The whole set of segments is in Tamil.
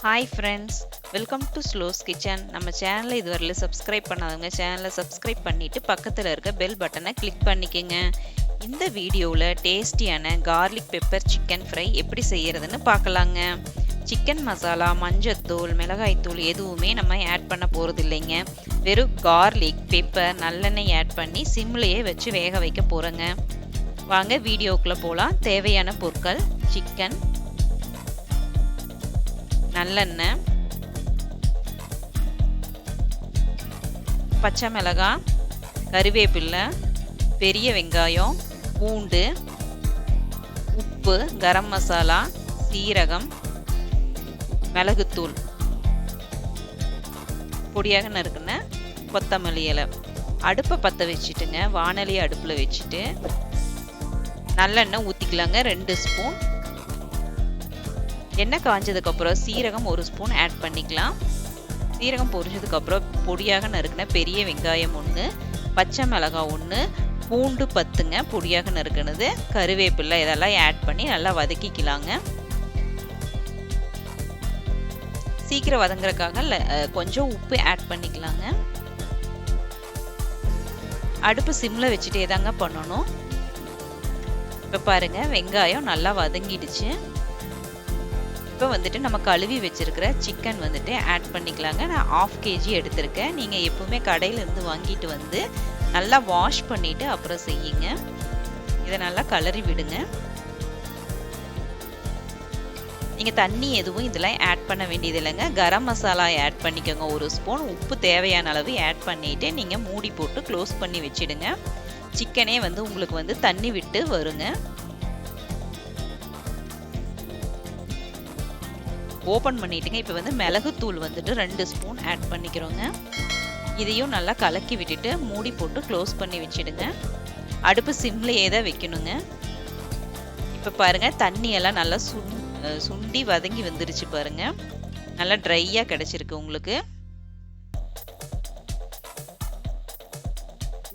Hi friends, welcome to Slow's Kitchen. நம்ம சேனலை இதுவரையில சப்ஸ்கிரைப் பண்ணாதவங்க சேனலை சப்ஸ்கிரைப் பண்ணிட்டு பக்கத்துல இருக்க பெல் பட்டனை கிளிக் பண்ணிக்கங்க. இந்த வீடியோவில் டேஸ்டியான garlic pepper chicken fry எப்படி செய்யறதுன்னு பார்க்கலாங்க. சிக்கன் மசாலா, மஞ்சத்தூள், மிளகாய்த்தூள் எதுவுமே நம்ம ஆட் பண்ண போறது இல்லைங்க. வெறும் garlic, pepper, நல்லெண்ணெய் ஆட் பண்ணி சிம்லயே வச்சு வேக வைக்க போறோங்க. வாங்க வீடியோக்குள்ள போலாம். தேவையான பொருட்கள்: சிக்கன், நல்லெண்ணெய், பச்சை மிளகாய், கறிவேப்பிலை, பெரிய வெங்காயம், பூண்டு, உப்பு, கரம் மசாலா, சீரகம், மிளகுத்தூள், பொடியாக நறுக்குன கொத்தமல்லி இலை. அடுப்பை பற்ற வச்சுட்டுங்க, வாணலி அடுப்பில் வச்சுட்டு நல்லெண்ணெய் ஊற்றிக்கலாங்க. 2 ஸ்பூன். எண்ணெய் காஞ்சதுக்கப்புறம் சீரகம் 1 ஸ்பூன் ஆட் பண்ணிக்கலாம். சீரகம் பொரிஞ்சதுக்கப்புறம் பொடியாக நறுக்கின பெரிய வெங்காயம் 1, பச்சை மிளகாய் 1, பூண்டு 10ங்க பொடியாக நறுக்கினது, கருவேப்பிலை இதெல்லாம் ஆட் பண்ணி நல்லா வதக்கிக்கலாங்க. சீக்கிரம் வதங்குறதுக்காக கொஞ்சம் உப்பு ஆட் பண்ணிக்கலாங்க. அடுப்பு சிம்மில் வச்சுட்டே தாங்க பண்ணணும். இப்போ பாருங்க, வெங்காயம் நல்லா வதங்கிடுச்சு. இப்போ வந்துட்டு நம்ம கழுவி வச்சிருக்கிற சிக்கன் வந்துட்டு ஆட் பண்ணிக்கலாங்க. நான் 1/2 kg எடுத்திருக்கேன். நீங்கள் எப்பவுமே கடையிலேருந்து வாங்கிட்டு வந்து நல்லா வாஷ் பண்ணிவிட்டு அப்புறம் செய்யுங்க. இதை நல்லா கலரி விடுங்க. நீங்கள் தண்ணி எதுவும் இதெல்லாம் ஆட் பண்ண வேண்டியது இல்லைங்க. கரம் மசாலா ஆட் பண்ணிக்கோங்க 1 ஸ்பூன். உப்பு தேவையான அளவு ஆட் பண்ணிவிட்டு நீங்கள் மூடி போட்டு க்ளோஸ் பண்ணி வச்சிடுங்க. சிக்கனே உங்களுக்கு தண்ணி விட்டு வருங்க. ஓப்பன் பண்ணிட்டுங்க. இப்போ மிளகுத்தூள் 2 ஸ்பூன் ஆட் பண்ணிக்கிறோங்க. இதையும் நல்லா கலக்கி விட்டுட்டு மூடி போட்டு க்ளோஸ் பண்ணி வச்சிடுங்க. அடுப்பு சிம்லேயே தான் வைக்கணுங்க. இப்போ பாருங்க, தண்ணியெல்லாம் நல்லா சுண்டி வதங்கி வந்துருச்சு பாருங்க. நல்லா ட்ரையாக கிடைச்சிருக்கு உங்களுக்கு.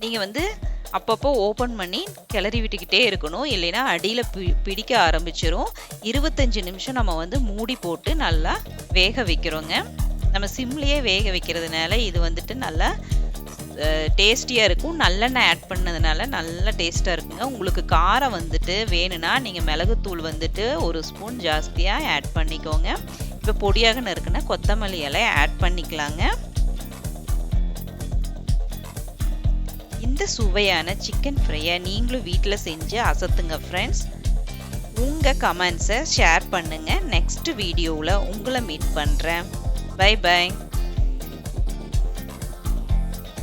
நீங்கள் அப்பப்போ ஓப்பன் பண்ணி கிளறி விட்டுக்கிட்டே இருக்கணும். இல்லைன்னா அடியில் பிடிக்க ஆரம்பிச்சிரும். 25 நிமிஷம் நம்ம மூடி போட்டு நல்லா வேக வைக்கிறோங்க. நம்ம சிம்லேயே வேக வைக்கிறதுனால இது நல்லா டேஸ்டியாக இருக்கும். நல்லெண்ணெய் ஆட் பண்ணதுனால நல்லா டேஸ்ட்டாக இருக்குங்க. உங்களுக்கு காரம் வேணும்னா நீங்கள் மிளகுத்தூள் 1 ஸ்பூன் ஜாஸ்தியாக ஆட் பண்ணிக்கோங்க. இப்போ பொடியாக நறுக்குன கொத்தமல்லி இலை ஆட் பண்ணிக்கலாங்க. இந்த சுவையான சிக்கன் ஃப்ரையை நீங்களும் வீட்டில் செஞ்சு அசத்துங்க ஃப்ரெண்ட்ஸ். உங்கள் கமெண்ட்ஸை ஷேர் பண்ணுங்கள். நெக்ஸ்ட் வீடியோவில் உங்களை மீட் பண்ணுறேன். Bye by.